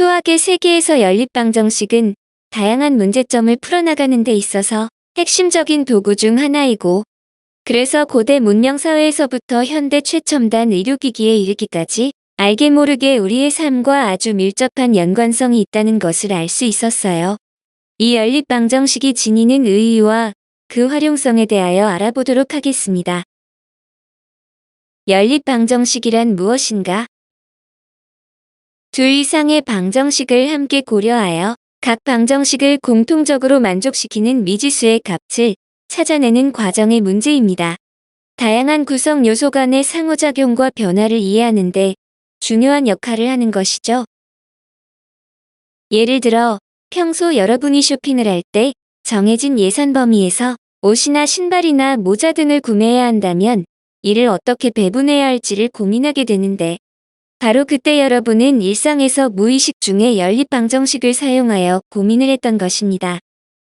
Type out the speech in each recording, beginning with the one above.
수학의 세계에서 연립방정식은 다양한 문제점을 풀어나가는 데 있어서 핵심적인 도구 중 하나이고, 그래서 고대 문명사회에서부터 현대 최첨단 의료기기에 이르기까지 알게 모르게 우리의 삶과 아주 밀접한 연관성이 있다는 것을 알 수 있었어요. 이 연립방정식이 지니는 의의와 그 활용성에 대하여 알아보도록 하겠습니다. 연립방정식이란 무엇인가? 둘 이상의 방정식을 함께 고려하여 각 방정식을 공통적으로 만족시키는 미지수의 값을 찾아내는 과정의 문제입니다. 다양한 구성 요소 간의 상호작용과 변화를 이해하는 데 중요한 역할을 하는 것이죠. 예를 들어 평소 여러분이 쇼핑을 할 때 정해진 예산 범위에서 옷이나 신발이나 모자 등을 구매해야 한다면 이를 어떻게 배분해야 할지를 고민하게 되는데, 바로 그때 여러분은 일상에서 무의식 중에 연립방정식을 사용하여 고민을 했던 것입니다.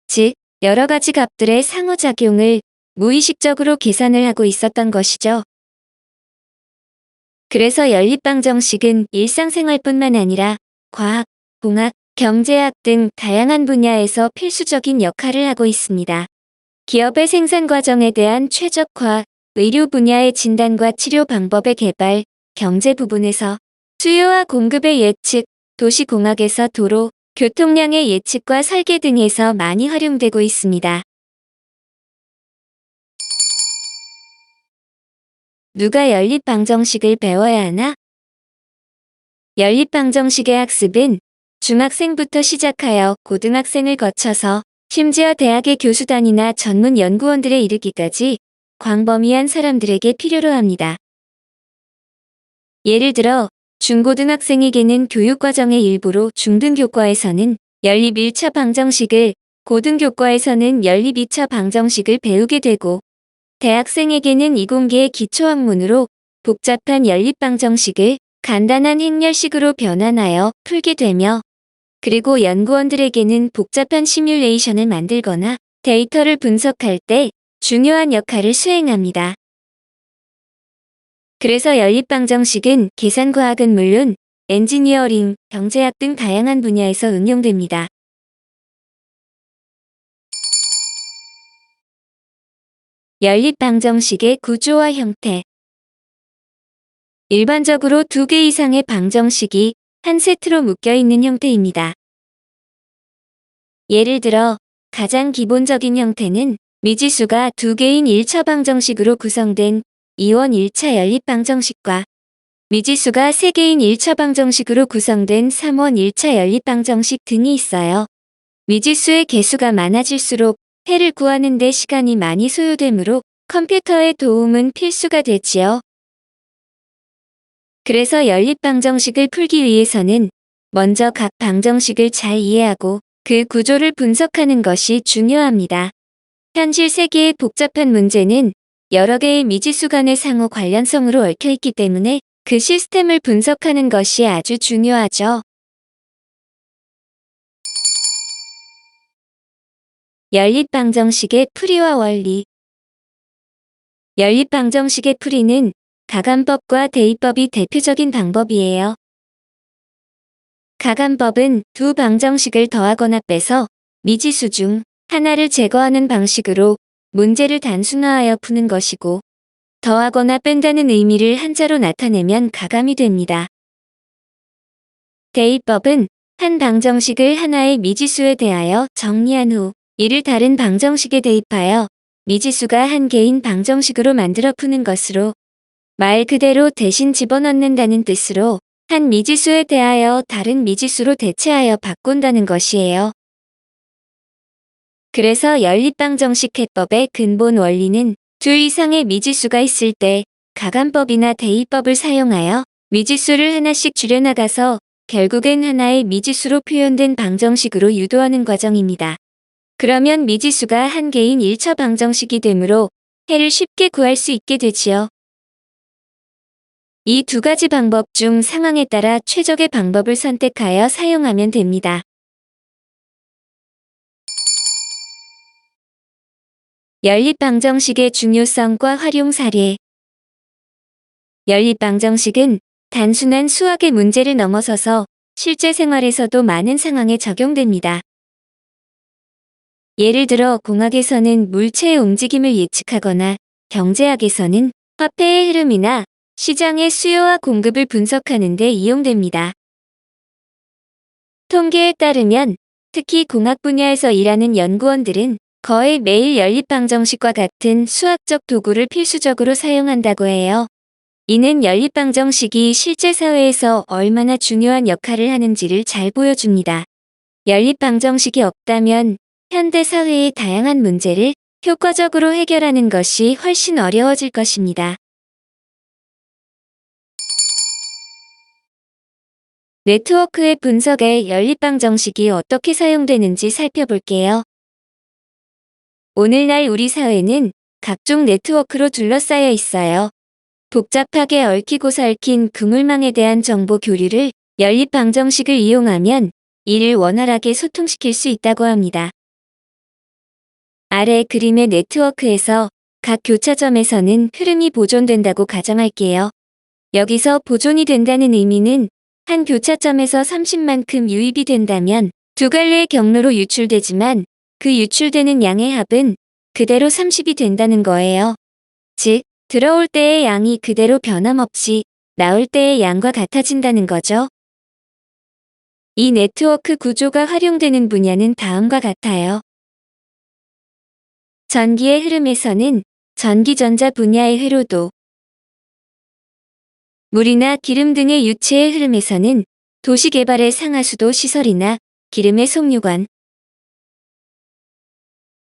즉, 여러 가지 값들의 상호작용을 무의식적으로 계산을 하고 있었던 것이죠. 그래서 연립방정식은 일상생활뿐만 아니라 과학, 공학, 경제학 등 다양한 분야에서 필수적인 역할을 하고 있습니다. 기업의 생산 과정에 대한 최적화, 의료 분야의 진단과 치료 방법의 개발, 경제 부분에서 수요와 공급의 예측, 도시공학에서 도로, 교통량의 예측과 설계 등에서 많이 활용되고 있습니다. 누가 연립방정식을 배워야 하나? 연립방정식의 학습은 중학생부터 시작하여 고등학생을 거쳐서 심지어 대학의 교수단이나 전문 연구원들에 이르기까지 광범위한 사람들에게 필요로 합니다. 예를 들어 중고등학생에게는 교육과정의 일부로 중등교과에서는 연립 1차 방정식을, 고등교과에서는 연립 2차 방정식을 배우게 되고, 대학생에게는 이공계의 기초학문으로 복잡한 연립방정식을 간단한 행렬식으로 변환하여 풀게 되며, 그리고 연구원들에게는 복잡한 시뮬레이션을 만들거나 데이터를 분석할 때 중요한 역할을 수행합니다. 그래서 연립방정식은 계산과학은 물론 엔지니어링, 경제학 등 다양한 분야에서 응용됩니다. 연립방정식의 구조와 형태. 일반적으로 2개 이상의 방정식이 한 세트로 묶여있는 형태입니다. 예를 들어 가장 기본적인 형태는 미지수가 2개인 1차 방정식으로 구성된 2원 1차 연립방정식과 미지수가 3개인 1차 방정식으로 구성된 3원 1차 연립방정식 등이 있어요. 미지수의 개수가 많아질수록 해를 구하는 데 시간이 많이 소요되므로 컴퓨터의 도움은 필수가 되지요. 그래서 연립방정식을 풀기 위해서는 먼저 각 방정식을 잘 이해하고 그 구조를 분석하는 것이 중요합니다. 현실 세계의 복잡한 문제는 여러 개의 미지수 간의 상호 관련성으로 얽혀있기 때문에 그 시스템을 분석하는 것이 아주 중요하죠. 연립방정식의 풀이와 원리. 연립방정식의 풀이는 가감법과 대입법이 대표적인 방법이에요. 가감법은 두 방정식을 더하거나 빼서 미지수 중 하나를 제거하는 방식으로 문제를 단순화하여 푸는 것이고, 더하거나 뺀다는 의미를 한자로 나타내면 가감이 됩니다. 대입법은 한 방정식을 하나의 미지수에 대하여 정리한 후 이를 다른 방정식에 대입하여 미지수가 한 개인 방정식으로 만들어 푸는 것으로, 말 그대로 대신 집어넣는다는 뜻으로 한 미지수에 대하여 다른 미지수로 대체하여 바꾼다는 것이에요. 그래서 연립방정식 해법의 근본 원리는 둘 이상의 미지수가 있을 때 가감법이나 대입법을 사용하여 미지수를 하나씩 줄여나가서 결국엔 하나의 미지수로 표현된 방정식으로 유도하는 과정입니다. 그러면 미지수가 한 개인 1차 방정식이 되므로 해를 쉽게 구할 수 있게 되지요. 이 두 가지 방법 중 상황에 따라 최적의 방법을 선택하여 사용하면 됩니다. 연립방정식의 중요성과 활용 사례. 연립방정식은 단순한 수학의 문제를 넘어서서 실제 생활에서도 많은 상황에 적용됩니다. 예를 들어 공학에서는 물체의 움직임을 예측하거나 경제학에서는 화폐의 흐름이나 시장의 수요와 공급을 분석하는 데 이용됩니다. 통계에 따르면 특히 공학 분야에서 일하는 연구원들은 거의 매일 연립방정식과 같은 수학적 도구를 필수적으로 사용한다고 해요. 이는 연립방정식이 실제 사회에서 얼마나 중요한 역할을 하는지를 잘 보여줍니다. 연립방정식이 없다면 현대 사회의 다양한 문제를 효과적으로 해결하는 것이 훨씬 어려워질 것입니다. 네트워크의 분석에 연립방정식이 어떻게 사용되는지 살펴볼게요. 오늘날 우리 사회는 각종 네트워크로 둘러싸여 있어요. 복잡하게 얽히고 설킨 그물망에 대한 정보 교류를 연립방정식을 이용하면 이를 원활하게 소통시킬 수 있다고 합니다. 아래 그림의 네트워크에서 각 교차점에서는 흐름이 보존된다고 가정할게요. 여기서 보존이 된다는 의미는 한 교차점에서 30만큼 유입이 된다면 두 갈래의 경로로 유출되지만 그 유출되는 양의 합은 그대로 30이 된다는 거예요. 즉, 들어올 때의 양이 그대로 변함없이 나올 때의 양과 같아진다는 거죠. 이 네트워크 구조가 활용되는 분야는 다음과 같아요. 전기의 흐름에서는 전기전자 분야의 회로도, 물이나 기름 등의 유체의 흐름에서는 도시개발의 상하수도 시설이나 기름의 송유관,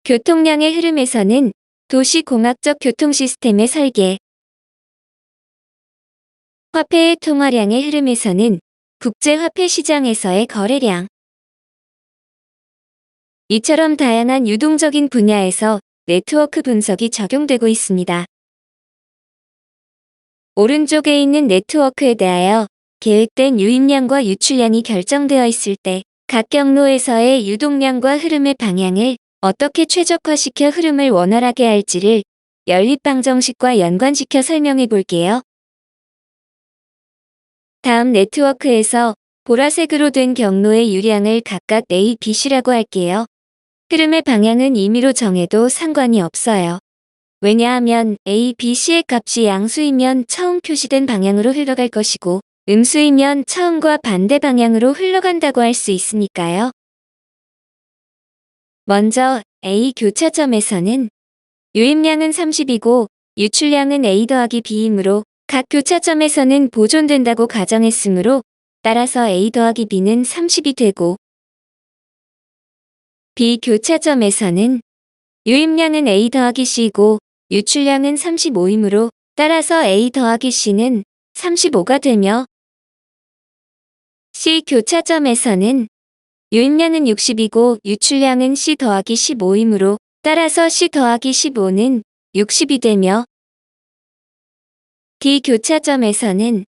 교통량의 흐름에서는 도시공학적 교통시스템의 설계, 화폐의 통화량의 흐름에서는 국제화폐시장에서의 거래량, 이처럼 다양한 유동적인 분야에서 네트워크 분석이 적용되고 있습니다. 오른쪽에 있는 네트워크에 대하여 계획된 유입량과 유출량이 결정되어 있을 때 각 경로에서의 유동량과 흐름의 방향을 어떻게 최적화시켜 흐름을 원활하게 할지를 연립방정식과 연관시켜 설명해 볼게요. 다음 네트워크에서 보라색으로 된 경로의 유량을 각각 A, B, C라고 할게요. 흐름의 방향은 임의로 정해도 상관이 없어요. 왜냐하면 A, B, C의 값이 양수이면 처음 표시된 방향으로 흘러갈 것이고 음수이면 처음과 반대 방향으로 흘러간다고 할 수 있으니까요. 먼저 A 교차점에서는 유입량은 30이고 유출량은 A 더하기 B이므로 각 교차점에서는 보존된다고 가정했으므로 따라서 A 더하기 B는 30이 되고 B 교차점에서는 유입량은 A 더하기 C이고 유출량은 35이므로 따라서 A 더하기 C는 35가 되며 C 교차점에서는 유입량은 60이고 유출량은 C 더하기 15이므로 따라서 C 더하기 15는 60이 되며 D 교차점에서는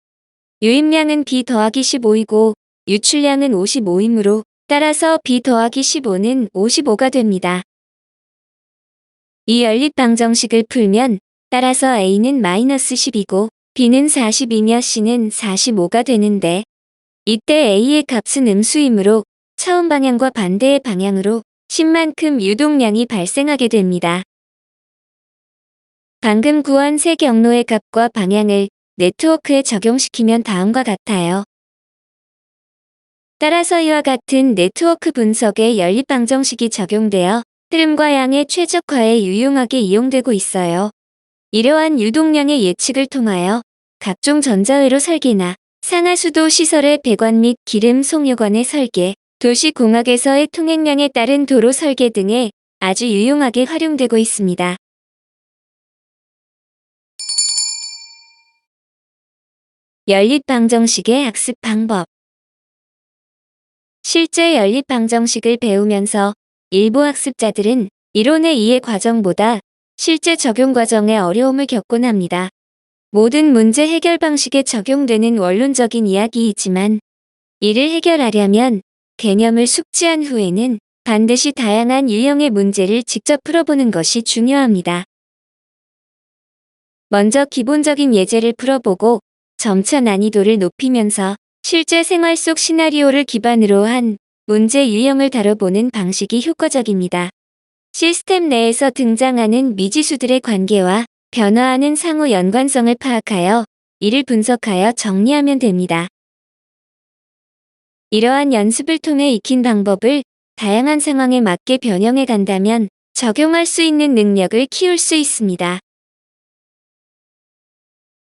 유입량은 B 더하기 15이고 유출량은 55이므로 따라서 B 더하기 15는 55가 됩니다. 이 연립방정식을 풀면 따라서 A는 마이너스 10이고 B는 40이며 C는 45가 되는데 이때 A의 값은 음수이므로 처음 방향과 반대의 방향으로 10만큼 유동량이 발생하게 됩니다. 방금 구한 세 경로의 값과 방향을 네트워크에 적용시키면 다음과 같아요. 따라서 이와 같은 네트워크 분석에 연립방정식이 적용되어 흐름과 양의 최적화에 유용하게 이용되고 있어요. 이러한 유동량의 예측을 통하여 각종 전자회로 설계나 상하수도 시설의 배관 및 기름 송유관의 설계, 도시공학에서의 통행량에 따른 도로 설계 등에 아주 유용하게 활용되고 있습니다. 연립방정식의 학습 방법. 실제 연립방정식을 배우면서 일부 학습자들은 이론의 이해 과정보다 실제 적용 과정에 어려움을 겪곤 합니다. 모든 문제 해결 방식에 적용되는 원론적인 이야기이지만 이를 해결하려면 개념을 숙지한 후에는 반드시 다양한 유형의 문제를 직접 풀어보는 것이 중요합니다. 먼저 기본적인 예제를 풀어보고 점차 난이도를 높이면서 실제 생활 속 시나리오를 기반으로 한 문제 유형을 다뤄보는 방식이 효과적입니다. 시스템 내에서 등장하는 미지수들의 관계와 변화하는 상호 연관성을 파악하여 이를 분석하여 정리하면 됩니다. 이러한 연습을 통해 익힌 방법을 다양한 상황에 맞게 변형해 간다면 적용할 수 있는 능력을 키울 수 있습니다.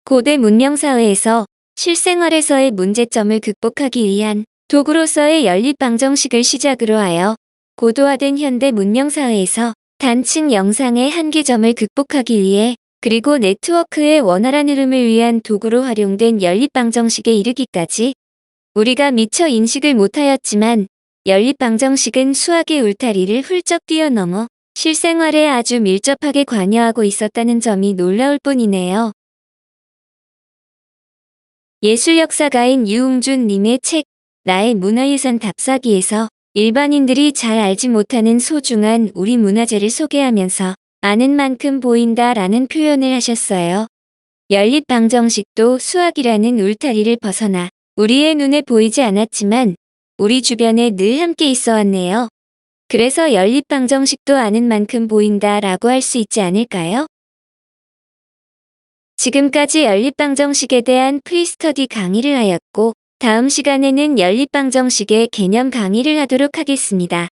고대 문명사회에서 실생활에서의 문제점을 극복하기 위한 도구로서의 연립방정식을 시작으로 하여 고도화된 현대 문명사회에서 단층 영상의 한계점을 극복하기 위해 그리고 네트워크의 원활한 흐름을 위한 도구로 활용된 연립방정식에 이르기까지 우리가 미처 인식을 못하였지만 연립방정식은 수학의 울타리를 훌쩍 뛰어넘어 실생활에 아주 밀접하게 관여하고 있었다는 점이 놀라울 뿐이네요. 예술역사가인 유웅준 님의 책 나의 문화유산 답사기에서 일반인들이 잘 알지 못하는 소중한 우리 문화재를 소개하면서 아는 만큼 보인다 라는 표현을 하셨어요. 연립방정식도 수학이라는 울타리를 벗어나 우리의 눈에 보이지 않았지만 우리 주변에 늘 함께 있어 왔네요. 그래서 연립방정식도 아는 만큼 보인다 라고 할 수 있지 않을까요? 지금까지 연립방정식에 대한 프리스터디 강의를 하였고 다음 시간에는 연립방정식의 개념 강의를 하도록 하겠습니다.